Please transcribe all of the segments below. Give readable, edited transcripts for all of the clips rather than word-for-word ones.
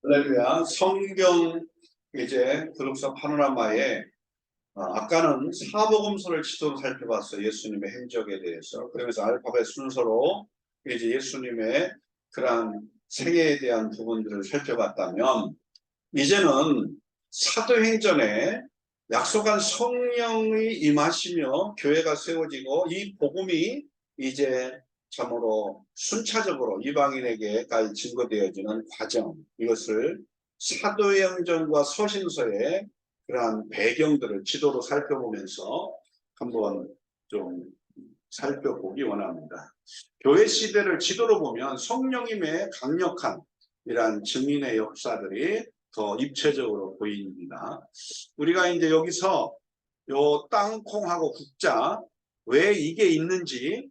할렐루야. 성경 이제 그룹사 파노라마에 아까는 사복음서를 지도로 살펴봤어요. 예수님의 행적에 대해서. 그러면서 알파벳 순서로 이제 예수님의 그러한 생애에 대한 부분들을 살펴봤다면, 이제는 사도행전에 약속한 성령이 임하시며 교회가 세워지고 이 복음이 이제 참으로 순차적으로 이방인에게까지 증거되어지는 과정, 이것을 사도행전과 서신서의 그러한 배경들을 지도로 살펴보면서 한번 좀 살펴보기 원합니다. 교회 시대를 지도로 보면 성령님의 강력한 이러한 증인의 역사들이 더 입체적으로 보입니다. 우리가 이제 여기서 요 땅콩하고 국자, 왜 이게 있는지,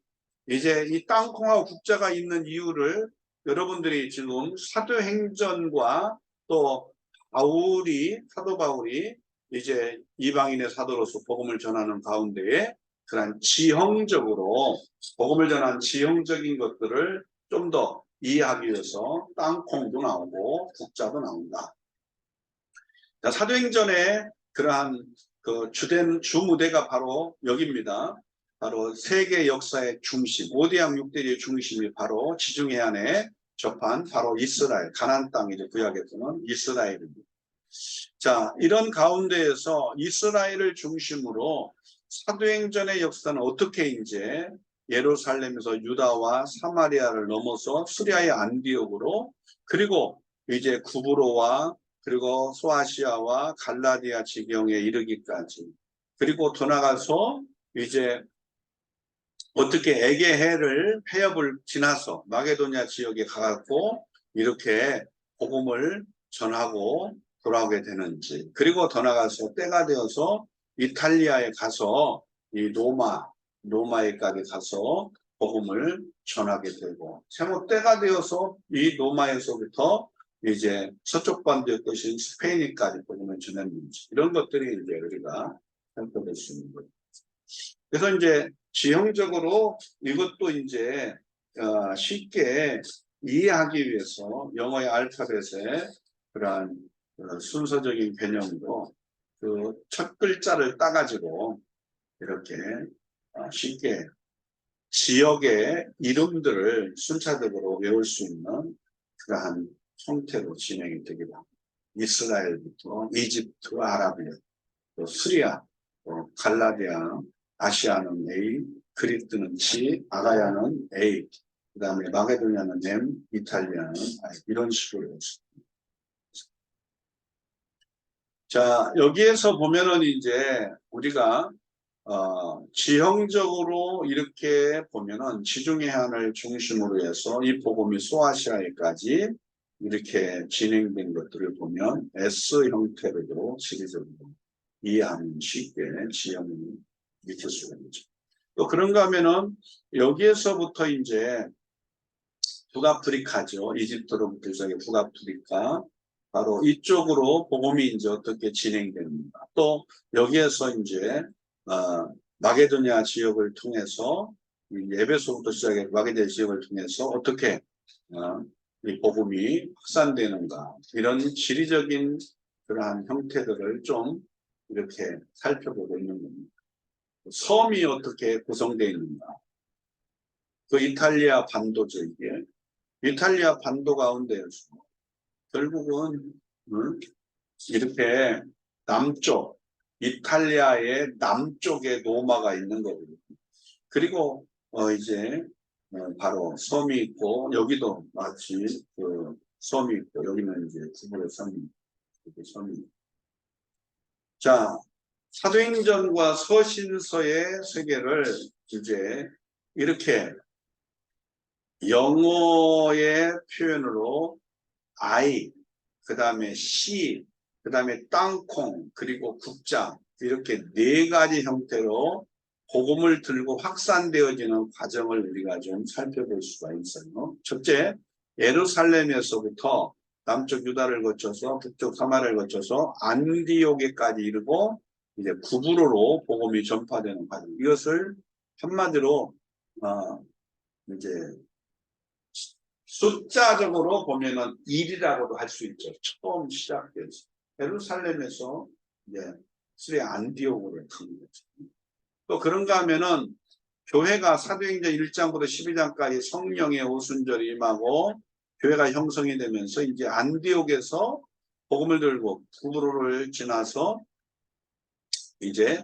이제 이 땅콩하고 국자가 있는 이유를 여러분들이 지금 사도행전과 또 사도 바울이 이제 이방인의 사도로서 복음을 전하는 가운데에 그런 지형적으로 복음을 전하는 지형적인 것들을 좀 더 이해하기 위해서 땅콩도 나오고 국자도 나온다. 자, 사도행전의 그러한 그 주된 주무대가 바로 여기입니다. 바로 세계 역사의 중심, 5대양 6대의 중심이 바로 지중해안에 접한 바로 이스라엘, 가나안 땅이죠. 구약에서는 이스라엘입니다. 자, 이런 가운데에서 이스라엘을 중심으로 사도행전의 역사는 어떻게 이제 예루살렘에서 유다와 사마리아를 넘어서 시리아의 안디옥으로, 그리고 이제 구브로와 그리고 소아시아와 갈라디아 지경에 이르기까지, 그리고 더 나가서 이제 어떻게 에게해를 해협을 지나서 마게도냐 지역에 가갖고 이렇게 복음을 전하고 돌아오게 되는지, 그리고 더 나가서 때가 되어서 이탈리아에 가서 이 로마에까지 가서 복음을 전하게 되고, 세모 때가 되어서 이 로마에서부터 이제 서쪽 반도의 것인 스페인까지 복음을 전했는지, 이런 것들이 이제 우리가 살펴볼 수 있는 거예요. 그래서 이제 지형적으로 이것도 이제 쉽게 이해하기 위해서 영어의 알파벳의 그러한 순서적인 개념으로 그 첫 글자를 따가지고 이렇게 쉽게 지역의 이름들을 순차적으로 외울 수 있는 그러한 형태로 진행이 되기도 합니다. 이스라엘부터 이집트, 아라비아, 또 시리아, 또 갈라디아, 아시아는 A, 그리스는 C, 아가야는 A, 그 다음에 마게도냐는 M, 이탈리아는 I, 이런 식으로 했습니다. 자, 여기에서 보면은 이제 우리가 지형적으로 이렇게 보면은 지중해안을 중심으로 해서 이 복음이 소아시아에까지 이렇게 진행된 것들을 보면 S 형태로도 시리적으로 이해하면 쉽게 지형을 익힐 수가 있죠. 또 그런가 하면은 여기에서부터 이제 북아프리카죠. 이집트로부터 시작해 북아프리카, 바로 이쪽으로 복음이 이제 어떻게 진행됩니다. 또 여기에서 이제 마게도냐 지역을 통해서 에베소부터 시작해 마게도냐 지역을 통해서 어떻게 이 복음이 확산되는가, 이런 지리적인 그러한 형태들을 좀 이렇게 살펴보고 있는 겁니다. 섬이 어떻게 구성되어 있는가, 그 이탈리아 반도죠. 이게 이탈리아 반도 가운데에서 결국은 이렇게 남쪽, 이탈리아의 남쪽에 로마가 있는 거거든요. 그리고 이제 바로 섬이 있고, 여기도 마치 그 섬이 있고, 여기는 이제 구불의 섬이 있고. 자, 사도행전과 서신서의 세계를 이제 이렇게 영어의 표현으로 I, 그 다음에 C, 그 다음에 땅콩, 그리고 국자, 이렇게 네 가지 형태로 복음을 들고 확산되어지는 과정을 우리가 좀 살펴볼 수가 있어요. 첫째, 예루살렘에서부터 남쪽 유다를 거쳐서 북쪽 사마리아를 거쳐서 안디옥에까지 이르고 이제 구브로로 복음이 전파되는 과정. 이것을 한마디로 이제 숫자적으로 보면은 1이라고도 할 수 있죠. 처음 시작돼서 예루살렘에서 이제 수레 안디옥으로 간 거죠. 또 그런가 하면은 교회가 사도행전 1장부터 12장까지 성령의 오순절이 임하고 교회가 형성이 되면서 이제 안디옥에서 복음을 들고 구브로를 지나서 이제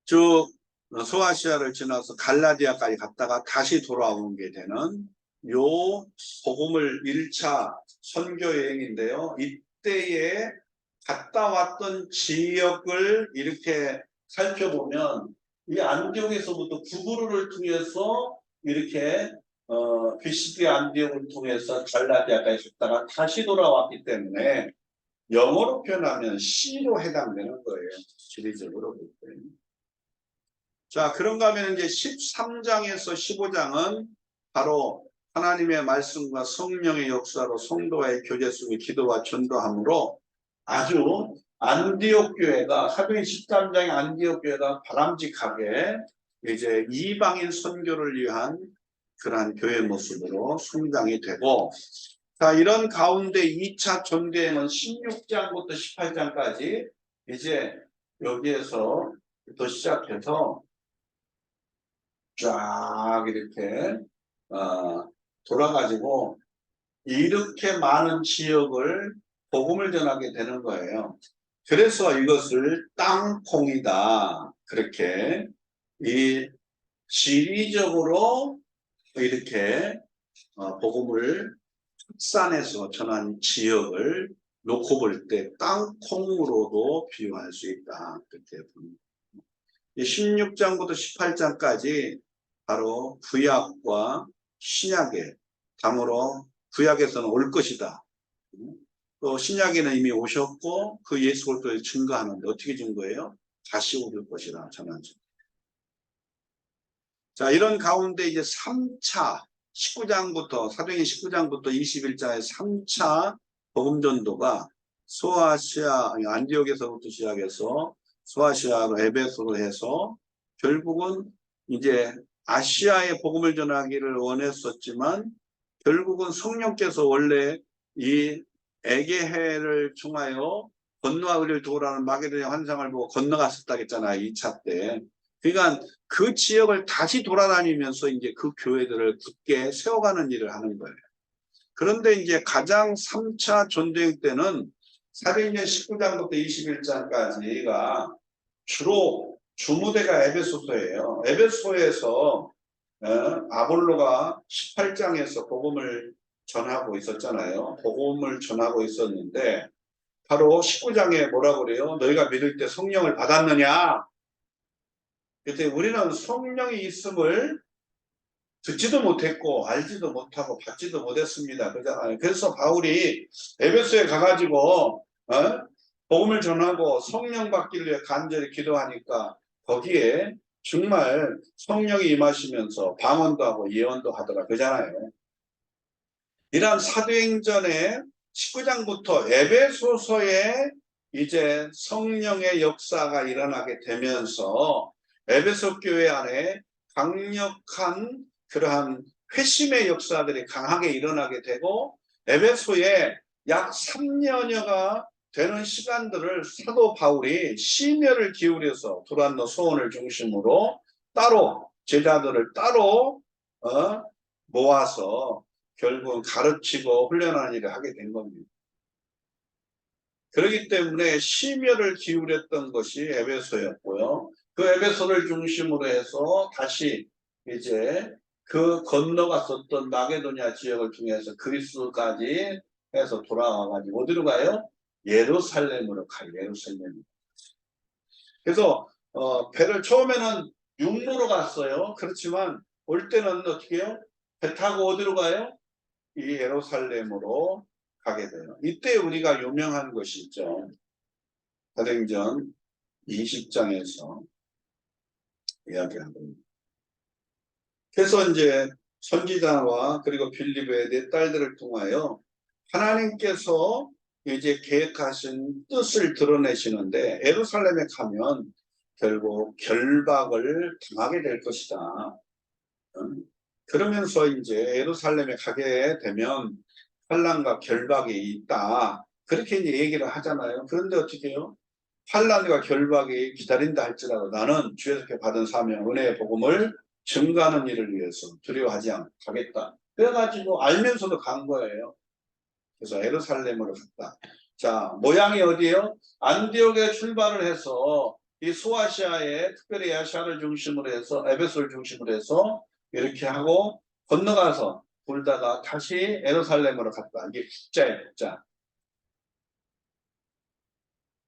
쭉 소아시아를 지나서 갈라디아까지 갔다가 다시 돌아오는 게 되는 요 복음을 1차 선교 여행인데요. 이때에 갔다 왔던 지역을 이렇게 살펴보면 이 안디옥에서부터 구브로를 통해서 이렇게 비시디아 안디옥을 통해서 갈라디아까지 갔다가 다시 돌아왔기 때문에 영어로 표현하면 C로 해당되는 거예요. 지리적으로 볼 때. 자, 그런가 하면 이제 13장에서 15장은 바로 하나님의 말씀과 성령의 역사로 성도와의 교제 속의 기도와 전도함으로 아주 안디옥 교회가 사도행 13장의 안디옥 교회가 바람직하게 이제 이방인 선교를 위한 그러한 교회 모습으로 성장이 되고, 자, 이런 가운데 2차 전도행은 16장부터 18장까지 이제 여기에서부터 시작해서 쫙 이렇게 돌아가지고 이렇게 많은 지역을 복음을 전하게 되는 거예요. 그래서 이것을 땅콩이다. 그렇게 이 지리적으로 이렇게 복음을 확산해서 전한 지역을 놓고 볼 때 땅콩으로도 비유할 수 있다. 그렇게 봅니다. 16장부터 18장까지 바로 구약과 신약의 담으로 구약에서는 올 것이다. 또 신약에는 이미 오셨고 그 예수 그리스도를 증거하는데 어떻게 증거해요? 다시 오실 것이다. 전하죠. 자, 이런 가운데 이제 3차 19장부터 사도행전 19장부터 21장의 3차 복음전도가 소아시아 안디옥에서부터 시작해서 소아시아로 에베소로 해서 결국은 이제 아시아에 복음을 전하기를 원했었지만 결국은 성령께서 원래 이 에게해를 통하여 건너와 우리를 도우라는 마게도냐 환상을 보고 건너갔었다 했잖아요. 2차 때. 그러니까 그 지역을 다시 돌아다니면서 이제 그 교회들을 굳게 세워가는 일을 하는 거예요. 그런데 이제 가장 3차 전도행 때는 사도행전 19장부터 21장까지가 주로 주무대가 에베소서예요. 에베소에서 아볼로가 18장에서 복음을 전하고 있었잖아요. 복음을 전하고 있었는데 바로 19장에 뭐라고 그래요? 너희가 믿을 때 성령을 받았느냐? 그때 우리는 성령이 있음을 듣지도 못했고 알지도 못하고 받지도 못했습니다. 그잖아요. 그래서 바울이 에베소에 가가지고 복음을 전하고 성령 받기를 위해 간절히 기도하니까 거기에 정말 성령이 임하시면서 방언도 하고 예언도 하더라. 그잖아요. 이러한 사도행전의 19장부터 에베소서에 이제 성령의 역사가 일어나게 되면서 에베소 교회 안에 강력한 그러한 회심의 역사들이 강하게 일어나게 되고 에베소에 약 3년여가 되는 시간들을 사도 바울이 심혈을 기울여서 두란노 소원을 중심으로 따로 제자들을 따로 모아서 결국은 가르치고 훈련하는 일을 하게 된 겁니다. 그렇기 때문에 심혈을 기울였던 것이 에베소였고요. 그 에베소를 중심으로 해서 다시 이제 그 건너갔었던 마게도냐 지역을 통해서 그리스까지 해서 돌아와가지고 어디로 가요? 예루살렘으로 가요. 예루살렘. 그래서 배를 처음에는 육로로 갔어요. 그렇지만 올 때는 어떻게 해요? 배 타고 어디로 가요? 이 예루살렘으로 가게 돼요. 이때 우리가 유명한 것이 있죠. 사도행전 20장에서 이야기한 겁니다. 그래서 이제 선지자와 그리고 빌립의 네 딸들을 통하여 하나님께서 이제 계획하신 뜻을 드러내시는데 예루살렘에 가면 결국 결박을 당하게 될 것이다. 그러면서 이제 예루살렘에 가게 되면 환란과 결박이 있다. 그렇게 이제 얘기를 하잖아요. 그런데 어떻게 해요? 환란과 결박이 기다린다 할지라도 나는 주에서 받은 사명, 은혜의 복음을 증거하는 일을 위해서 두려워하지 않고 가겠다. 그래가지고 알면서도 간 거예요. 그래서 예루살렘으로 갔다. 자, 모양이 어디예요? 안디옥에 출발을 해서 이 소아시아에 특별히 아시아를 중심으로 해서 에베소를 중심으로 해서 이렇게 하고 건너가서 돌다가 다시 예루살렘으로 갔다. 이게 국자예요, 국자.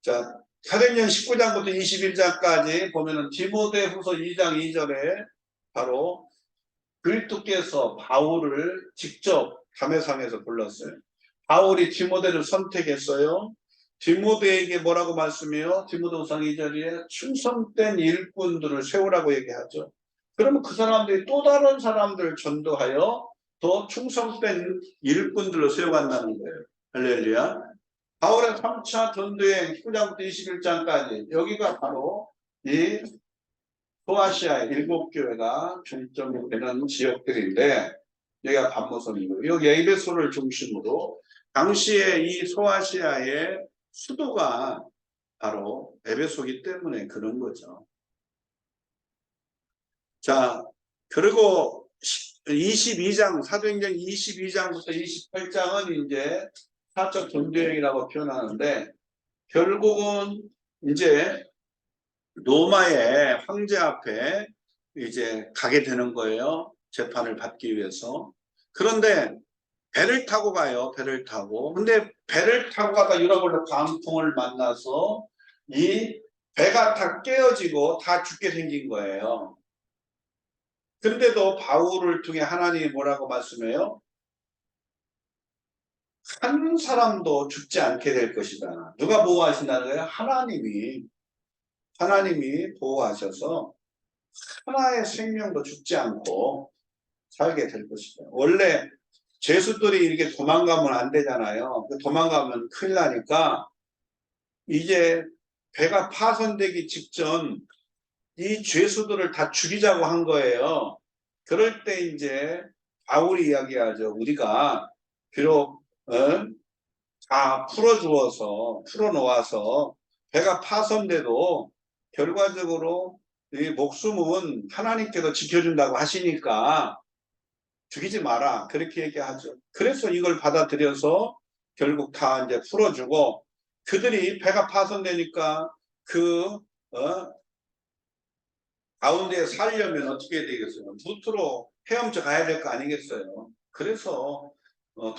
자, 사도행전 19장부터 21장까지 보면은 디모데후서 2장 2절에 바로 그리스도께서 바울을 직접 담에상에서 불렀어요. 바울이 디모데를 선택했어요. 디모데에게 뭐라고 말씀해요? 디모데후서 2절에 충성된 일꾼들을 세우라고 얘기하죠. 그러면 그 사람들이 또 다른 사람들을 전도하여 더 충성된 일꾼들로 세워간다는 거예요. 할렐루야. 바울의 3차 전도여행 19장부터 21장까지 여기가 바로 이 소아시아의 7교회가 중점이 되는 지역들인데 여기가 반모섬이고 여기 에베소를 중심으로 당시에 이 소아시아의 수도가 바로 에베소이기 때문에 그런 거죠. 자, 그리고 22장 사도행전 22장부터 28장은 이제 사적 전도여행이라고 표현하는데 결국은 이제 로마의 황제 앞에 이제 가게 되는 거예요. 재판을 받기 위해서. 그런데 배를 타고 가요. 배를 타고. 근데 배를 타고 가다 유라굴로 광풍을 만나서 이 배가 다 깨어지고 다 죽게 생긴 거예요. 근데도 바울을 통해 하나님이 뭐라고 말씀해요? 한 사람도 죽지 않게 될 것이다. 누가 보호하신다는 거예요? 하나님이 보호하셔서 하나의 생명도 죽지 않고 살게 될 것이다. 원래 죄수들이 이렇게 도망가면 안 되잖아요. 도망가면 큰일 나니까 이제 배가 파손되기 직전 이 죄수들을 다 죽이자고 한 거예요. 그럴 때 이제 바울이 이야기하죠. 우리가 비록 다 풀어놓아서 배가 파손돼도 결과적으로 이 목숨은 하나님께서 지켜준다고 하시니까 죽이지 마라. 그렇게 얘기하죠. 그래서 이걸 받아들여서 결국 다 이제 풀어주고 그들이 배가 파손되니까 가운데에 살려면 어떻게 해야 되겠어요? 루트로 헤엄쳐 가야 될 거 아니겠어요? 그래서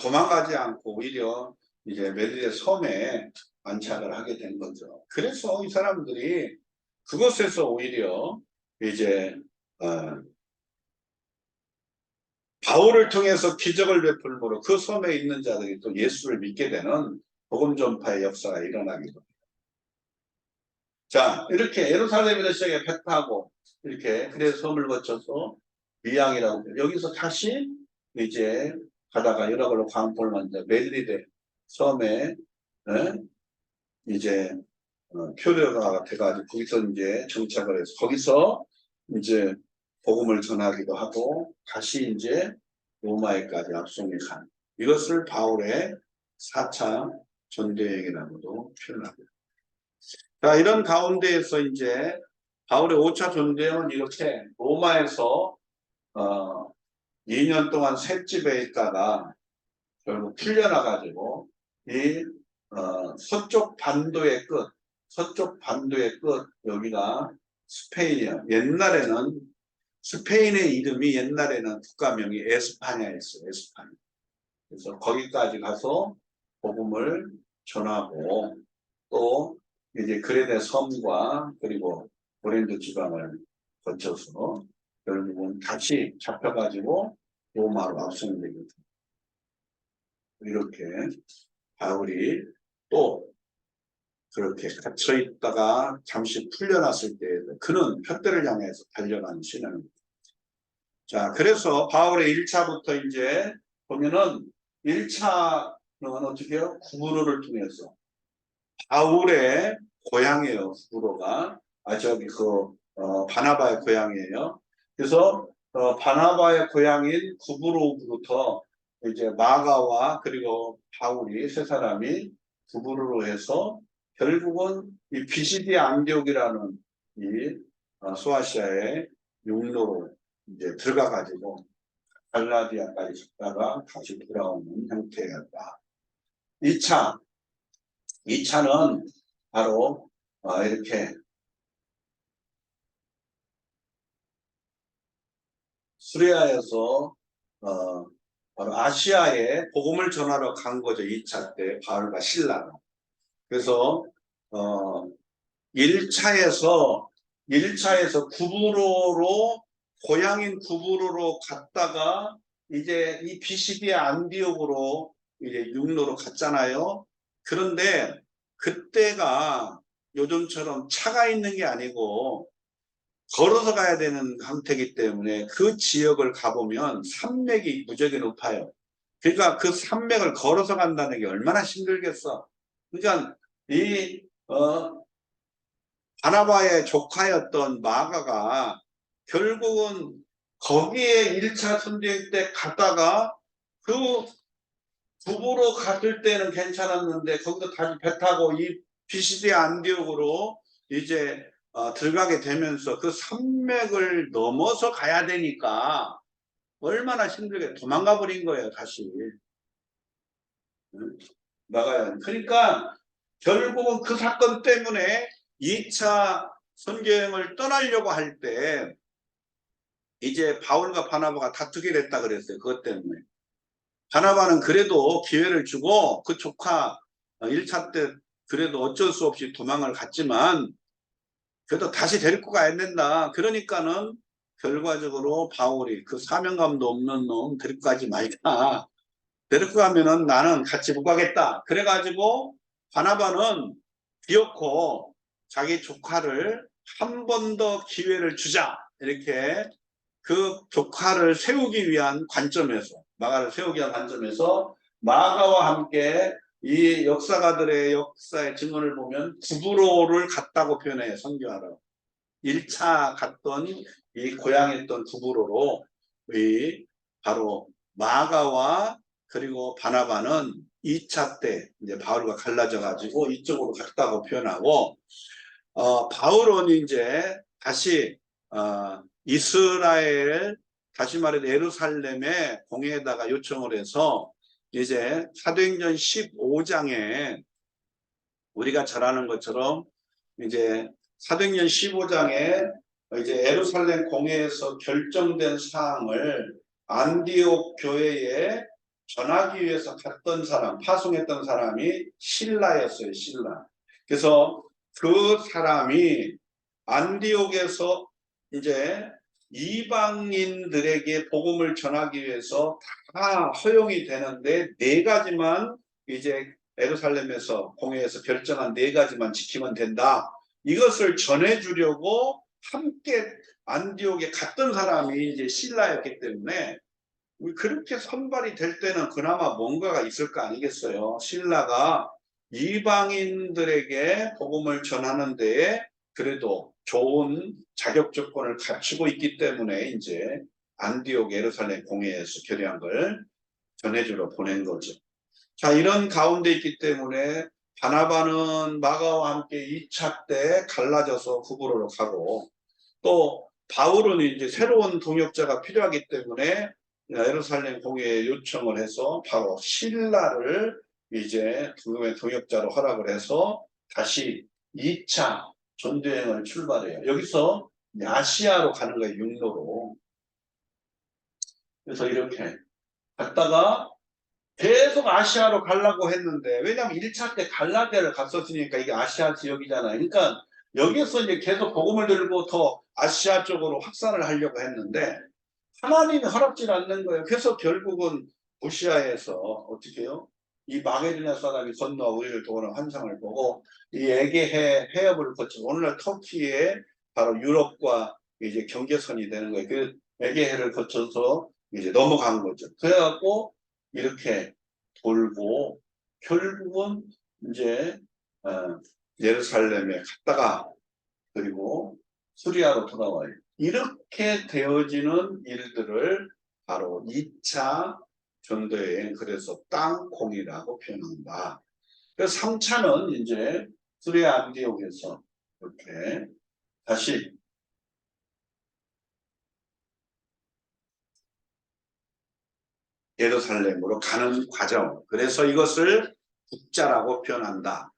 도망가지 않고 오히려 이제 메드리의 섬에 안착을 하게 된 거죠. 그래서 이 사람들이 그곳에서 오히려 이제 바울을 통해서 기적을 베풀므로 그 섬에 있는 자들이 또 예수를 믿게 되는 복음 전파의 역사가 일어나기도 합니다. 자, 이렇게 예루살렘에서 시작해 배 타고 이렇게 그래서 섬을 거쳐서 미양이라고 여기서 다시 이제 가다가 유라굴로 광포를 만든 메드리데 섬에 이제 표류가 돼가지고 거기서 이제 정착을 해서 거기서 이제 복음을 전하기도 하고 다시 이제 로마에까지 앞송해 간 이것을 바울의 4차 전도여행이라고도 표현합니다. 자, 이런 가운데에서 이제 바울의 5차 전도여행은 이렇게 로마에서 2년 동안 셋집에 있다가 결국 풀려나가지고 이 서쪽 반도의 끝 여기가 스페인이야. 옛날에는 스페인의 이름이 옛날에는 국가명이 에스파냐였어요. 에스파냐. 그래서 거기까지 가서 복음을 전하고 또 이제 그레네 섬과 그리고 고린도 지방을 거쳐서 결국은 다시 잡혀가지고 로마로 압송되거든요. 이렇게 바울이 또 그렇게 갇혀 있다가 잠시 풀려났을 때 그는 푯대를 향해서 달려가는 신앙입니다. 자, 그래서 바울의 1차부터 이제 보면은 1차는 어떻게 해요? 구브로를 통해서 바울의 고향이에요. 구브로가 저기 바나바의 고향이에요. 그래서 바나바의 고향인 구브로부터 이제 마가와 그리고 바울이 세 사람이 구브로로 해서 결국은 이 비시디 안디옥이라는 이 소아시아의 육로로 이제 들어가 가지고 갈라디아까지 갔다가 다시 돌아오는 형태였다. 2차는 바로 이렇게 수리아에서 바로 아시아에 복음을 전하러 간 거죠. 2차 때 바울과 실라가. 그래서 1차에서 구브로로 고향인 구브로로 갔다가 이제 이 비시디의 안디옥으로 이제 육로로 갔잖아요. 그런데 그때가 요즘처럼 차가 있는 게 아니고 걸어서 가야 되는 형태이기 때문에 그 지역을 가보면 산맥이 무지하게 높아요. 그러니까 그 산맥을 걸어서 간다는 게 얼마나 힘들겠어. 그러니까 이 바나바의 조카였던 마가가 결국은 거기에 1차 선대행 때 갔다가 그 북으로 갔을 때는 괜찮았는데 거기서 다시 배 타고 이 비시디 안디옥으로 이제 들어가게 되면서 그 산맥을 넘어서 가야 되니까 얼마나 힘들게 도망가 버린 거예요. 다시 나가야. 그러니까 결국은 그 사건 때문에 2차 선교행을 떠나려고 할 때 이제 바울과 바나바가 다투게 됐다 그랬어요. 그것 때문에. 바나바는 그래도 기회를 주고 그 조카 1차 때 그래도 어쩔 수 없이 도망을 갔지만 그래도 다시 데리고 가야 된다. 그러니까는 결과적으로 바울이 그 사명감도 없는 놈 데리고 가지 말자. 데리고 가면은 나는 같이 못 가겠다. 그래가지고 바나바는 기어코 자기 조카를 한 번 더 기회를 주자. 이렇게 그 조카를 세우기 위한 관점에서, 마가를 세우기 위한 관점에서 마가와 함께 이 역사가들의 역사의 증언을 보면 구브로를 갔다고 표현해요. 선교하러. 1차 갔던 이 고향이었던 구브로로 이 바로 마가와 그리고 바나바는 2차 때 이제 바울과 갈라져 가지고 이쪽으로 갔다고 표현하고 바울은 이제 다시 이스라엘 다시 말해 예루살렘의 공회에다가 요청을 해서 이제 사도행전 15장에 우리가 잘 아는 것처럼 이제 사도행전 15장에 이제 예루살렘 공회에서 결정된 사항을 안디옥 교회에 전하기 위해서 갔던 사람, 파송했던 사람이 실라였어요. 실라. 그래서 그 사람이 안디옥에서 이제 이방인들에게 복음을 전하기 위해서 다 허용이 되는데 4가지만 이제 예루살렘에서 공회에서 결정한 4가지만 지키면 된다. 이것을 전해주려고 함께 안디옥에 갔던 사람이 이제 실라였기 때문에 그렇게 선발이 될 때는 그나마 뭔가가 있을 거 아니겠어요. 신라가 이방인들에게 복음을 전하는 데에 그래도 좋은 자격 조건을 갖추고 있기 때문에 이제 안디옥 예루살렘 공회에서 결의한 걸 전해주러 보낸 거죠. 자, 이런 가운데 있기 때문에 바나바는 마가와 함께 2차 때 갈라져서 구브로로 가고 또 바울은 이제 새로운 동역자가 필요하기 때문에 예루살렘 공회에 요청을 해서 바로 실라를 이제 두금의 동역자로 허락을 해서 다시 2차 전도여행을 출발해요. 여기서 아시아로 가는 거예요. 육로로. 그래서 이렇게 갔다가 계속 아시아로 가려고 했는데 왜냐하면 1차 때 갈라디아를 갔었으니까 이게 아시아 지역이잖아요. 그러니까 여기서 이제 계속 복음을 들고 더 아시아 쪽으로 확산을 하려고 했는데 하나님이 허락지 않는 거예요. 그래서 결국은 부시아에서 어떻게 해요? 이 마게도냐 사람이 건너와 우리를 도우는 환상을 보고 이 에게해 해협을 거쳐 오늘날 터키에 바로 유럽과 이제 경계선이 되는 거예요. 그 에게해를 거쳐서 이제 넘어간 거죠. 그래갖고 이렇게 돌고 결국은 이제 예루살렘에 갔다가 그리고 수리아로 돌아와요. 이렇게 이렇게 되어지는 일들을 바로 2차 전도여행, 그래서 땅콩이라고 표현한다. 그래서 3차는 이제 수레 안디옥에서 이렇게 다시 예루살렘으로 가는 과정. 그래서 이것을 국자라고 표현한다.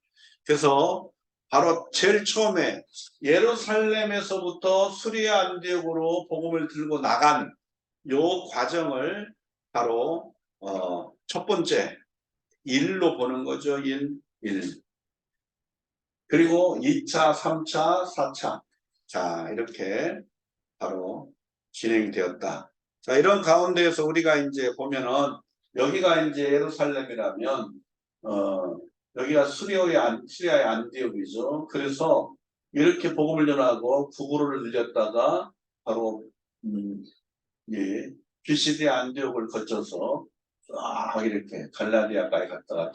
그래서 바로 제일 처음에 예루살렘에서부터 수리아 안디옥으로 복음을 들고 나간 요 과정을 바로 첫 번째 일로 보는 거죠. 일. 그리고 2차, 3차, 4차. 자, 이렇게 바로 진행이 되었다. 자, 이런 가운데에서 우리가 이제 보면은 여기가 이제 예루살렘이라면 여기가 시리아의 안디옥이죠. 그래서 이렇게 복음을 전하고 구부로를 늘렸다가 바로 예, 비시디 안디옥을 거쳐서 쫙 이렇게 갈라디아까지 갔다가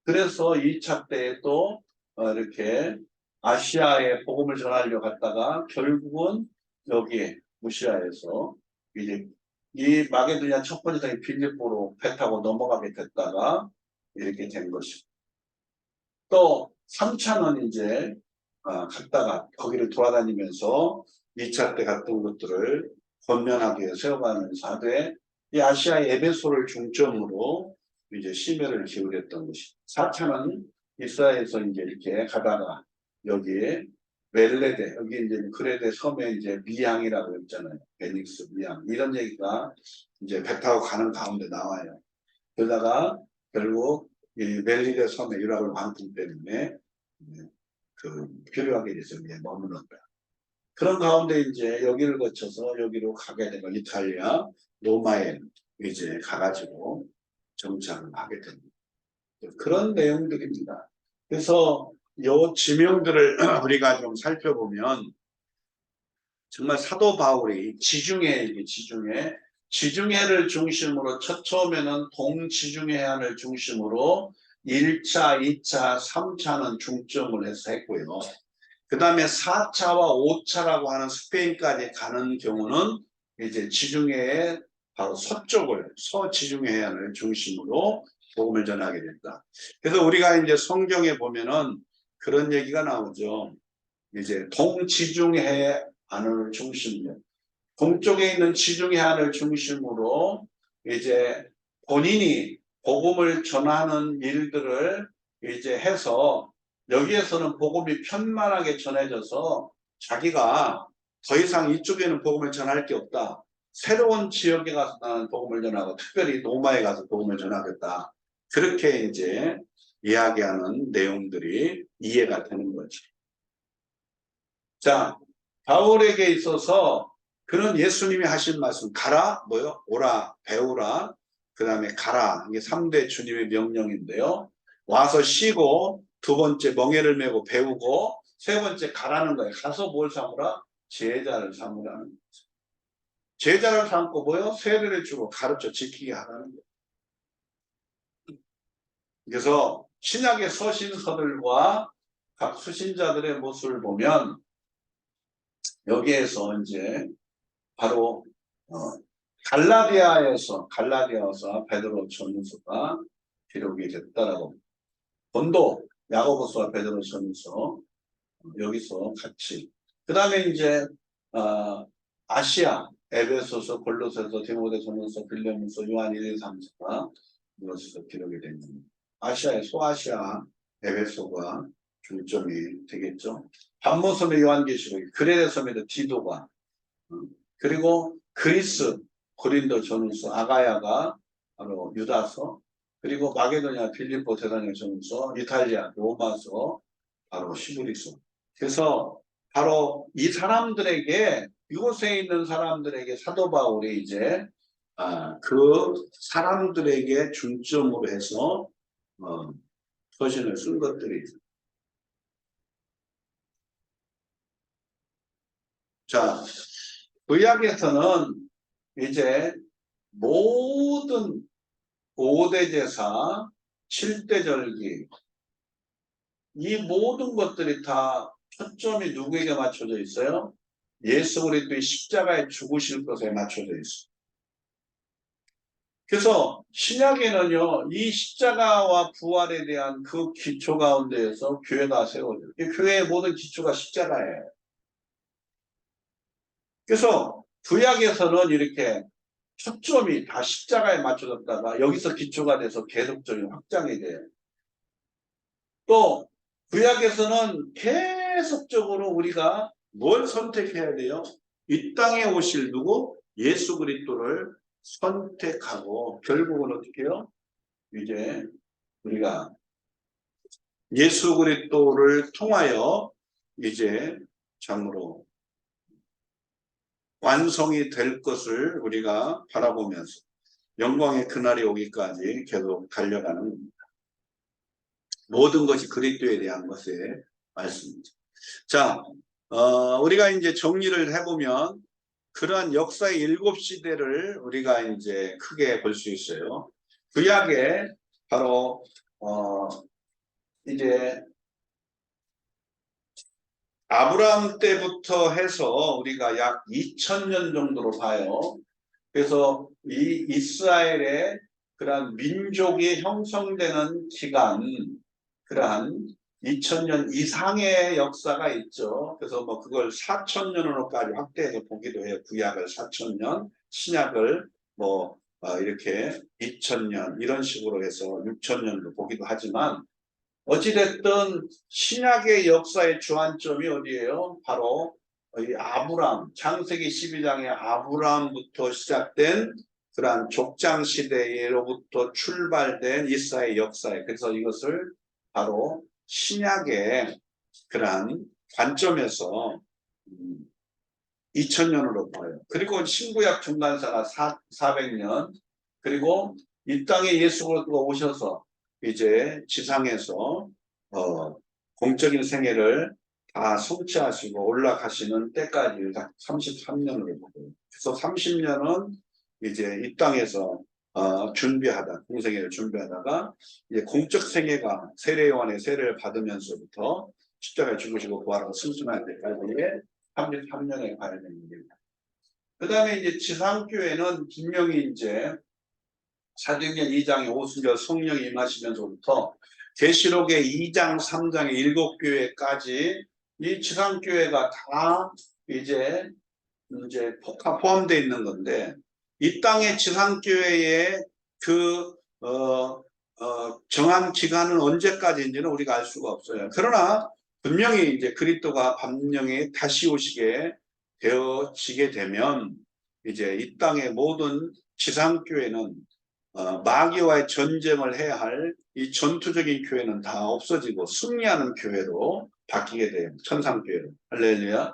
그래서 2차 때에 또 이렇게 아시아에 복음을 전하려고 갔다가 결국은 여기에 무시아에서 이제 이 마게도냐 첫 번째 장이 빌립보로 배 타고 넘어가게 됐다가 이렇게 된 것이고, 또 3차는 이제 갔다가 거기를 돌아다니면서 2차 때 갔던 것들을 권면하기 위해 세워가면서 하되 이 아시아의 에베소를 중점으로 이제 심혈을 기울였던 것이. 4차는 이스라엘에서 이제 이렇게 가다가 여기에 멜레데, 여기 이제 그레데 섬에 이제 미양이라고 했잖아요. 베닉스 미양. 이런 얘기가 이제 배 타고 가는 가운데 나와요. 그러다가 결국 이 멜리데 섬에 유락을 많기 때문에 필요하게 돼서 머무는 거야. 그런 가운데 이제 여기를 거쳐서 여기로 가게 되면 이탈리아 로마에 이제 가가지고 정착을 하게 됩니다. 그런 내용들입니다. 그래서 이 지명들을 우리가 좀 살펴보면 정말 사도 바울이 지중해를 중심으로 처음에는 동지중해 해안을 중심으로 1차, 2차, 3차는 중점을 해서 했고요. 그 다음에 4차와 5차라고 하는 스페인까지 가는 경우는 이제 지중해의 바로 서지중해 해안을 중심으로 복음을 전하게 됐다. 그래서 우리가 이제 성경에 보면은 그런 얘기가 나오죠. 이제 동지중해 해안을 중심으로, 동쪽에 있는 지중해 해안을 중심으로 이제 본인이 복음을 전하는 일들을 이제 해서 여기에서는 복음이 편만하게 전해져서 자기가 더 이상 이쪽에는 복음을 전할 게 없다. 새로운 지역에 가서 나는 복음을 전하고 특별히 로마에 가서 복음을 전하겠다. 그렇게 이제 이야기하는 내용들이 이해가 되는 거죠. 자, 바울에게 있어서 그는 예수님이 하신 말씀, 가라, 오라, 배우라, 그 다음에 가라. 이게 3대 주님의 명령인데요. 와서 쉬고, 두 번째 멍에를 메고 배우고, 세 번째 가라는 거예요. 가서 뭘 삼으라? 제자를 삼으라는 거죠. 제자를 삼고 세례를 주고 가르쳐 지키게 하라는 거예요. 그래서 신약의 서신서들과 각 수신자들의 모습을 보면 여기에서 이제 바로 갈라디아에서 베드로 전후서가 기록이 됐다라고. 본도 야고보서와 베드로 전후서 여기서 같이. 그 다음에 이제 아시아 에베소서, 골로새서, 디모데 전후서, 빌레몬서, 요한 1, 2, 3서가 이것에서 기록이 됩니다. 아시아의 소아시아 에베소가 중점이 되겠죠. 반모섬의 요한계시록, 그레데 섬에도 디도가, 그리고 그리스 고린도 전후서, 아가야가 바로 유다서, 그리고 마게도냐 빌립보 대사령 전후서, 이탈리아 로마서 바로 히브리서. 그래서 바로 이 사람들에게, 이곳에 있는 사람들에게 사도 바울이 이제 그 사람들에게 중점으로 해서 서신을 쓴 것들이. 자, 구약에서는 이제 모든 5대 제사, 7대 절기, 이 모든 것들이 다 초점이 누구에게 맞춰져 있어요? 예수 그리스도의 십자가에 죽으실 것에 맞춰져 있습니다. 그래서 신약에는요, 이 십자가와 부활에 대한 그 기초 가운데에서 교회가 세워져요. 교회의 모든 기초가 십자가예요. 그래서 구약에서는 이렇게 초점이 다 십자가에 맞춰졌다가 여기서 기초가 돼서 계속적인 확장이 돼요. 또 구약에서는 계속적으로 우리가 뭘 선택해야 돼요? 이 땅에 오실 누구? 예수 그리스도를 선택하고 결국은 어떻게 해요? 이제 우리가 예수 그리스도를 통하여 이제 참으로 완성이 될 것을 우리가 바라보면서 영광의 그날이 오기까지 계속 달려가는 겁니다. 모든 것이 그리스도에 대한 것의 말씀입니다. 자, 우리가 이제 정리를 해보면 그러한 역사의 7시대를 우리가 이제 크게 볼 수 있어요. 구약에 바로 이제 아브라함 때부터 해서 우리가 약 2000년 정도로 봐요. 그래서 이 이스라엘의 그러한 민족이 형성되는 기간, 그러한 2000년 이상의 역사가 있죠. 그래서 뭐 그걸 4000년으로까지 확대해서 보기도 해요. 구약을 4000년, 신약을 뭐 이렇게 2000년 이런 식으로 해서 6000년으로 보기도 하지만 어찌됐든 신약의 역사의 주안점이 어디예요? 바로 이 아브람, 창세기 12장의 아브람부터 시작된 그러한 족장 시대로부터 출발된 이스라엘 역사에, 그래서 이것을 바로 신약의 그러한 관점에서 2000년으로 봐요. 그리고 신구약 중간사가 400년, 그리고 이 땅에 예수 그리스도가 오셔서 이제 지상에서 공적인 생애를 다 성취하시고 올라가시는 때까지 33년으로 보고요. 그래서 30년은 이제 이 땅에서 준비하다, 공생애를 준비하다가 이제 공적 생애가 세례요한의 세례를 받으면서부터 십자가에 죽으시고 부활하고 승천할 때까지의 33년에 가야 됩니다. 그 다음에 이제 지상교회는 분명히 이제 사도행전 2장의 오순절 성령이 임하시면서부터 계시록의 2장, 3장의 7교회까지 이 지상교회가 다 이제 포함되어 있는 건데, 이 땅의 지상교회의 그 정한 기간은 언제까지인지는 우리가 알 수가 없어요. 그러나 분명히 이제 그리스도가 반명에 다시 오시게 되어지게 되면 이제 이 땅의 모든 지상교회는 마귀와의 전쟁을 해야 할 이 전투적인 교회는 다 없어지고 승리하는 교회로 바뀌게 돼요. 천상교회로. 할렐루야.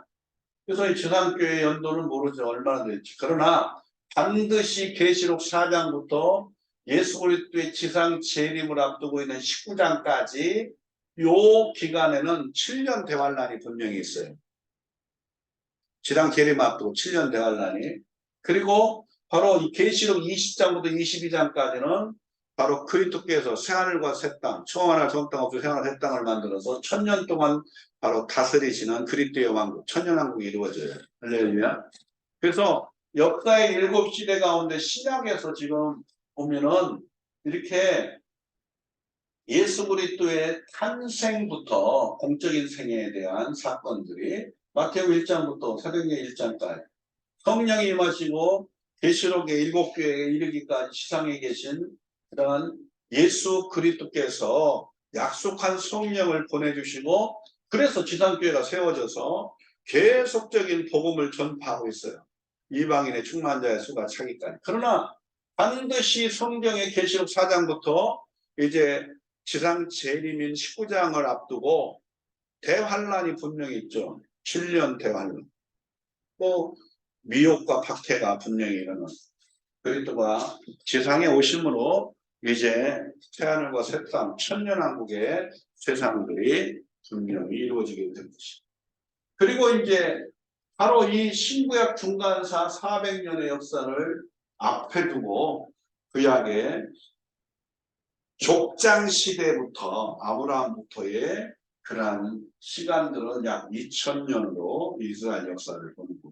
그래서 이 지상교회 연도는 모르죠. 얼마나 될지. 그러나 반드시 계시록 4장부터 예수 그리스도의 지상 재림을 앞두고 있는 19장까지 요 기간에는 7년 대환란이 분명히 있어요. 지상 재림 앞두고 7년 대환란이. 그리고 바로 이 계시록 20장부터 22장까지는 바로 그리스도께서 새하늘과 새 땅, 처음 하나 처음 땅 없이 새하늘 새 땅을 만들어서 1000년 동안 바로 다스리시는 그리스도의 왕국, 천년왕국이 이루어져요. 할렐루야. 그래서 역사의 7시대 가운데 신약에서 지금 보면은 이렇게 예수 그리스도의 탄생부터 공적인 생애에 대한 사건들이 마태복음 1장부터 사도행전 1장까지 성령이 임하시고 계시록의 7교회에 이르기까지 지상에 계신 그런 예수 그리스도께서 약속한 성령을 보내주시고 그래서 지상교회가 세워져서 계속적인 복음을 전파하고 있어요. 이방인의 충만자의 수가 차기까지. 그러나 반드시 성경의 계시록 4장부터 이제 지상 재림인 19장을 앞두고 대환란이 분명히 있죠. 7년 대환란. 또 미혹과 박해가 분명히 일어나는 그리스도가 지상에 오심으로 이제 새하늘과 새 땅, 천년왕국의 세상들이 분명히 이루어지게 된 것입니다. 그리고 이제 바로 이 신구약 중간사 400년의 역사를 앞에 두고 구약의 족장 시대부터 아브라함부터의 그러한 시간들은 약 2000년으로 이스라엘 역사를 보는 거.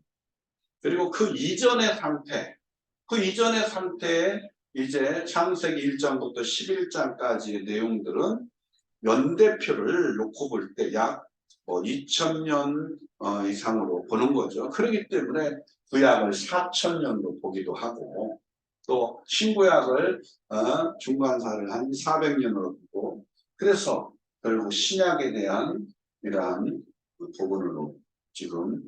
그리고 그 이전의 상태에 이제 창세기 1장부터 11장까지의 내용들은 연대표를 놓고 볼 때 약 2000년 이상으로 보는 거죠. 그렇기 때문에 구약을 4000년으로 보기도 하고 또 신구약을 중간사를 한 400년으로 보고 그래서 결국 신약에 대한 이러한 부분으로 지금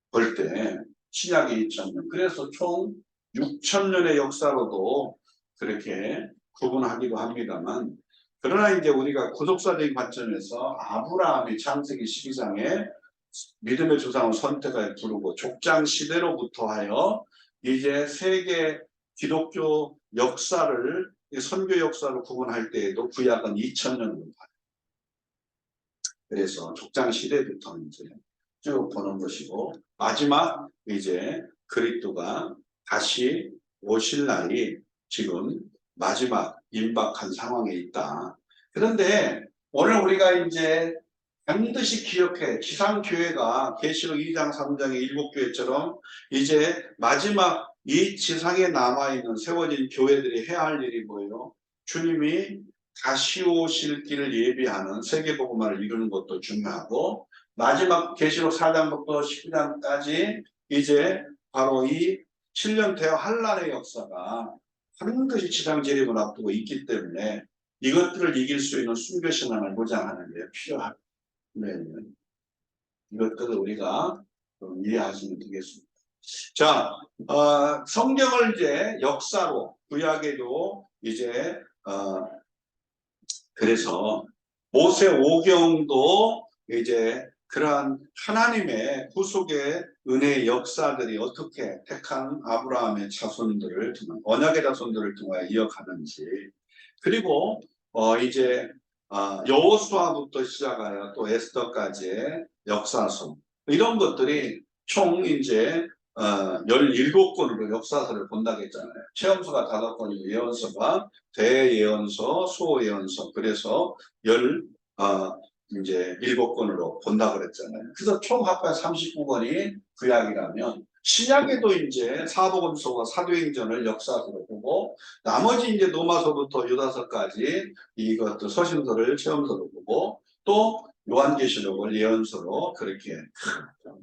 볼 때 신약이 2000년 그래서 총 6000년의 역사로도 그렇게 구분하기도 합니다만 그러나 이제 우리가 구속사적인 관점에서 아브라함이 창세기 12장에 믿음의 조상을 선택하여 부르고 족장 시대로부터 하여 이제 세계 기독교 역사를 선교 역사로 구분할 때에도 구약은 2000년으로 봐요. 그래서 족장 시대부터 이제 쭉 보는 것이고 마지막 이제 그리스도가 다시 오실 날이 지금 마지막 임박한 상황에 있다. 그런데 오늘 우리가 이제 반드시 기억해 지상교회가 계시록 2장 3장의 7교회처럼 이제 마지막 이 지상에 남아있는 세워진 교회들이 해야 할 일이 뭐예요? 주님이 다시 오실 길을 예비하는 세계복음화를 이루는 것도 중요하고 마지막 계시록 4장부터 19장까지 이제 바로 이 7년 대화 환란의 역사가 반드시 지상 재림을 앞두고 있기 때문에 이것들을 이길 수 있는 순교신앙을 무장하는 게 필요합니다. 네. 이것들을 우리가 좀 이해하시면 되겠습니다. 자, 성경을 이제 역사로 구약에도 이제 그래서 모세 오경도 이제 그러한 하나님의 구속의 은혜의 역사들이 어떻게 택한 아브라함의 자손들을 통한 언약의 자손들을 통하여 이어가는지 그리고 이제 여호수아부터 시작하여 또 에스더까지의 역사서 이런 것들이 총 이제 17권으로 역사서를 본다고 했잖아요. 체험서가 5권이고 예언서가 대예언서, 소예언서 그래서 이제 7권으로 본다고 그랬잖아요. 그래서 총 합한 39권이 구약이라면 신약에도 이제 사복음서와 사도행전을 역사서로 보고 나머지 이제 로마서부터 유다서까지 이것도 서신서를 체험서로 보고 또 요한계시록을 예언서로 그렇게